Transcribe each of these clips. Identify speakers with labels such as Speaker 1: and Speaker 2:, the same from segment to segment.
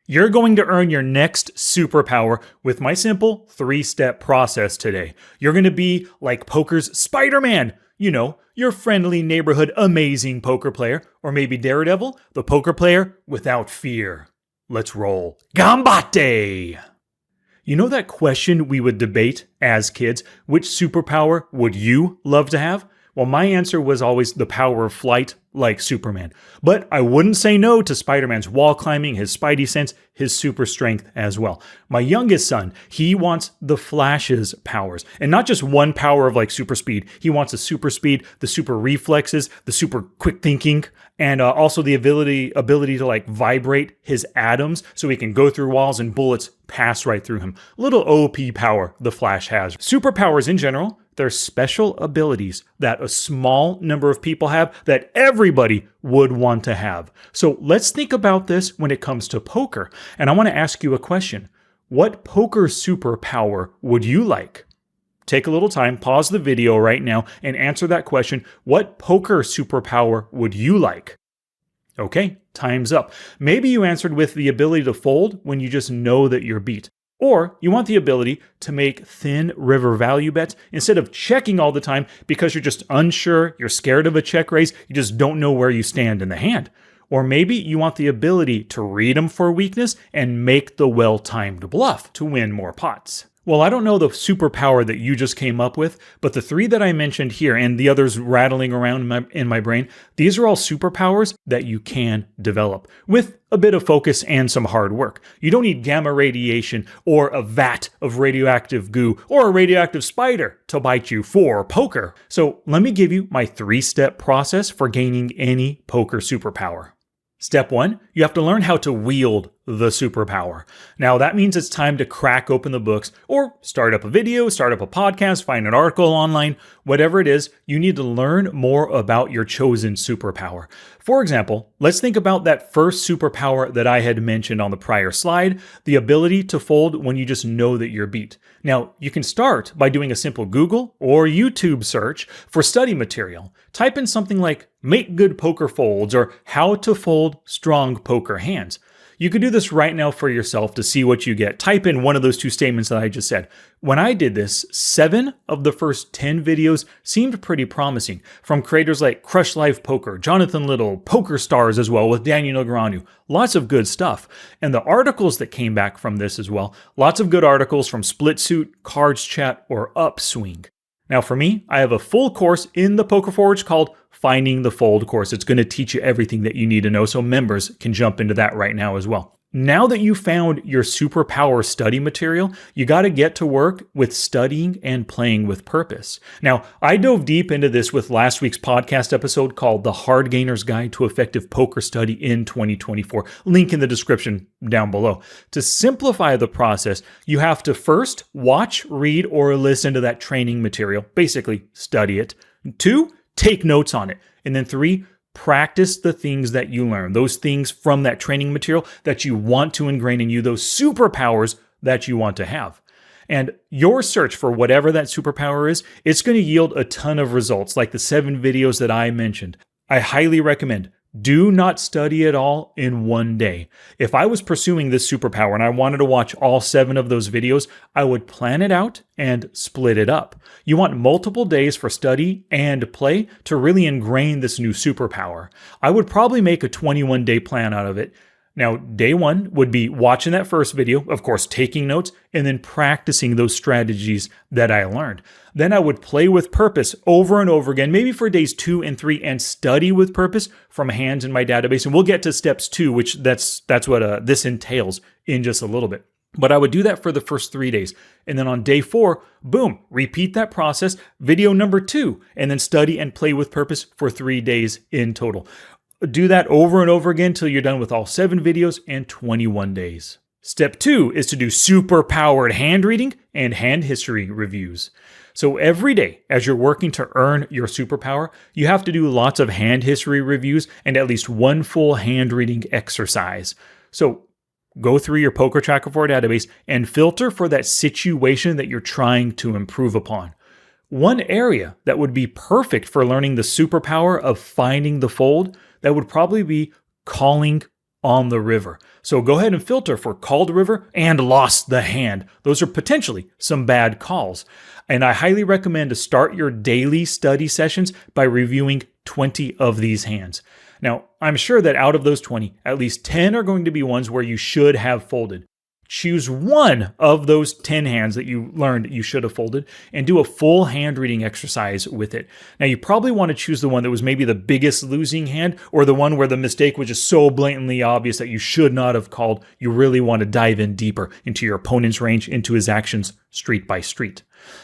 Speaker 1: You're going to earn your next superpower with my simple 3-step process today. You're going to be like poker's Spider-Man, your friendly neighborhood amazing poker player, or maybe Daredevil, the poker player without fear. Let's roll. Gambate! You know that question we would debate as kids? Which superpower would you love to have? Well, my answer was always the power of flight, like Superman. But I wouldn't say no to Spider-Man's wall climbing, his spidey sense, his super strength as well. My youngest son, he wants the Flash's powers. And not just one power of like super speed. He wants the super speed, the super reflexes, the super quick thinking, and also the ability to like vibrate his atoms so he can go through walls and bullets pass right through him. Little OP power the Flash has. Superpowers in general, they're special abilities that a small number of people have that everybody would want to have. So let's think about this when it comes to poker. And I want to ask you a question. What poker superpower would you like? Take a little time, pause the video right now, and answer that question. What poker superpower would you like? Okay, time's up. Maybe you answered with the ability to fold when you just know that you're beat. Or you want the ability to make thin river value bets instead of checking all the time because you're just unsure, you're scared of a check raise, you just don't know where you stand in the hand. Or maybe you want the ability to read them for weakness and make the well-timed bluff to win more pots. Well, I don't know the superpower that you just came up with, but the 3 that I mentioned here and the others rattling around in my brain, these are all superpowers that you can develop with a bit of focus and some hard work. You don't need gamma radiation or a vat of radioactive goo or a radioactive spider to bite you for poker. So let me give you my 3-step process for gaining any poker superpower. Step 1, you have to learn how to wield the superpower. Now that means it's time to crack open the books or start up a video, start up a podcast, find an article online, whatever it is, you need to learn more about your chosen superpower. For example, let's think about that first superpower that I had mentioned on the prior slide, the ability to fold when you just know that you're beat. Now, you can start by doing a simple Google or YouTube search for study material. Type in something like "make good poker folds" or "how to fold strong poker hands." You could do this right now for yourself to see what you get. Type in one of those 2 statements that I just said. When I did this, 7 of the first 10 videos seemed pretty promising, from creators like Crush Life Poker, Jonathan Little, Poker Stars as well with Daniel Negreanu. Lots of good stuff. And the articles that came back from this as well, lots of good articles from Split Suit, Cards Chat, or Upswing. Now for me, I have a full course in the Poker Forge called Finding the Fold course. It's going to teach you everything that you need to know, so members can jump into that right now as well. Now that you found your superpower study material, you got to get to work with studying and playing with purpose. Now, I dove deep into this with last week's podcast episode called The Hard Gainer's Guide to Effective Poker Study in 2024. Link in the description down below. To simplify the process, you have to first watch, read, or listen to that training material. Basically, study it. 2, take notes on it. And then 3, practice the things that you learn, those things from that training material that you want to ingrain in you, those superpowers that you want to have. And your search for whatever that superpower is, it's going to yield a ton of results like the 7 videos that I mentioned. I highly recommend do not study it all in one day. If I was pursuing this superpower and I wanted to watch all 7 of those videos, I would plan it out and split it up. You want multiple days for study and play to really ingrain this new superpower. I would probably make a 21-day plan out of it. Now, day 1 would be watching that first video, of course, taking notes, and then practicing those strategies that I learned. Then I would play with purpose over and over again, maybe for days 2 and 3, and study with purpose from hands in my database. And we'll get to steps 2, which that's what this entails in just a little bit. But I would do that for the first 3 days. And then on day 4, boom, repeat that process, video number 2, and then study and play with purpose for 3 days in total. Do that over and over again until you're done with all 7 videos and 21 days. Step 2 is to do superpowered hand reading and hand history reviews. So every day, as you're working to earn your superpower, you have to do lots of hand history reviews and at least 1 full hand reading exercise. So go through your Poker Tracker 4 database and filter for that situation that you're trying to improve upon. One area that would be perfect for learning the superpower of finding the fold, that would probably be calling on the river. So go ahead and filter for called river and lost the hand. Those are potentially some bad calls. And I highly recommend to start your daily study sessions by reviewing 20 of these hands. Now, I'm sure that out of those 20, at least 10 are going to be ones where you should have folded. Choose one of those 10 hands that you learned you should have folded and do a full hand reading exercise with it. Now, you probably want to choose the one that was maybe the biggest losing hand or the one where the mistake was just so blatantly obvious that you should not have called. You really want to dive in deeper into your opponent's range, into his actions, street by street.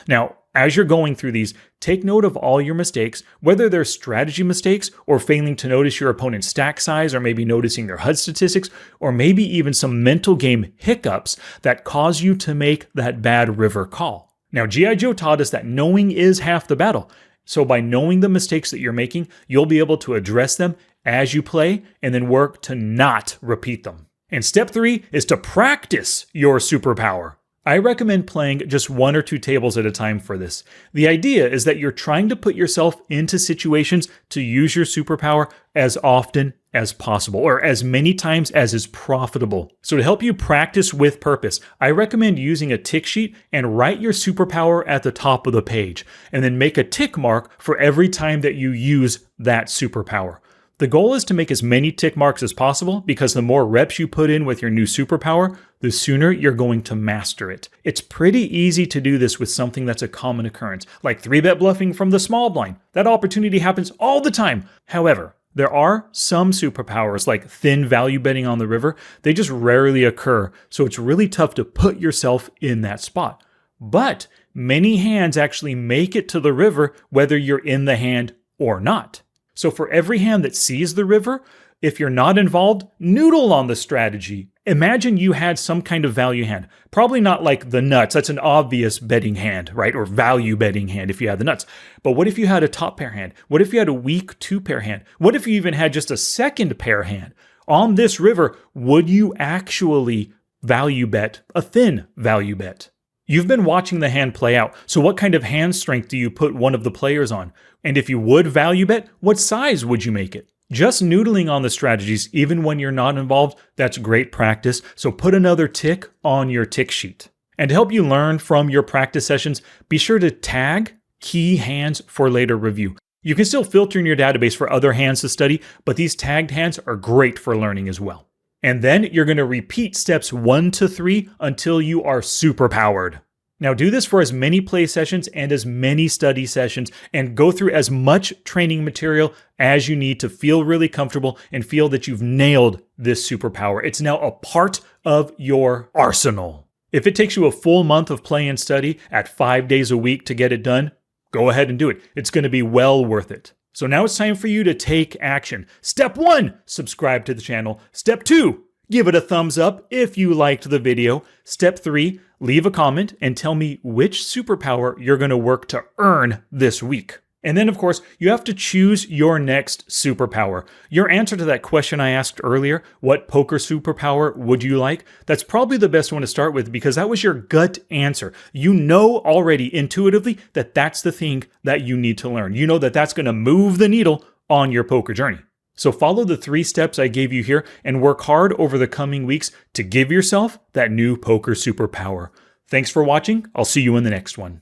Speaker 1: Now, as you're going through these, take note of all your mistakes, whether they're strategy mistakes or failing to notice your opponent's stack size or maybe noticing their HUD statistics or maybe even some mental game hiccups that cause you to make that bad river call. Now, G.I. Joe taught us that knowing is half the battle. So by knowing the mistakes that you're making, you'll be able to address them as you play and then work to not repeat them. And step 3 is to practice your superpower. I recommend playing just 1 or 2 tables at a time for this. The idea is that you're trying to put yourself into situations to use your superpower as often as possible, or as many times as is profitable. So to help you practice with purpose, I recommend using a tick sheet and write your superpower at the top of the page, and then make a tick mark for every time that you use that superpower. The goal is to make as many tick marks as possible because the more reps you put in with your new superpower, the sooner you're going to master it. It's pretty easy to do this with something that's a common occurrence, like 3-bet bluffing from the small blind. That opportunity happens all the time. However, there are some superpowers like thin value betting on the river. They just rarely occur, so it's really tough to put yourself in that spot. But many hands actually make it to the river whether you're in the hand or not. So for every hand that sees the river, if you're not involved, noodle on the strategy. Imagine you had some kind of value hand. Probably not like the nuts. That's an obvious betting hand, right? Or value betting hand if you had the nuts. But what if you had a top pair hand? What if you had a weak 2-pair hand? What if you even had just a second pair hand? On this river, would you actually value bet a thin value bet? You've been watching the hand play out, so what kind of hand strength do you put one of the players on? And if you would value bet, what size would you make it? Just noodling on the strategies, even when you're not involved, that's great practice, so put another tick on your tick sheet. And to help you learn from your practice sessions, be sure to tag key hands for later review. You can still filter in your database for other hands to study, but these tagged hands are great for learning as well. And then you're going to repeat steps 1 to 3 until you are superpowered. Now do this for as many play sessions and as many study sessions, and go through as much training material as you need to feel really comfortable and feel that you've nailed this superpower. It's now a part of your arsenal. If it takes you a full month of play and study at 5 days a week to get it done, go ahead and do it. It's going to be well worth it. So now it's time for you to take action. Step 1, subscribe to the channel. Step 2, give it a thumbs up if you liked the video. Step 3, leave a comment and tell me which superpower you're going to work to earn this week. And then, of course, you have to choose your next superpower. Your answer to that question I asked earlier, what poker superpower would you like? That's probably the best one to start with because that was your gut answer. You know already intuitively that that's the thing that you need to learn. You know that that's going to move the needle on your poker journey. So follow the 3 steps I gave you here and work hard over the coming weeks to give yourself that new poker superpower. Thanks for watching. I'll see you in the next one.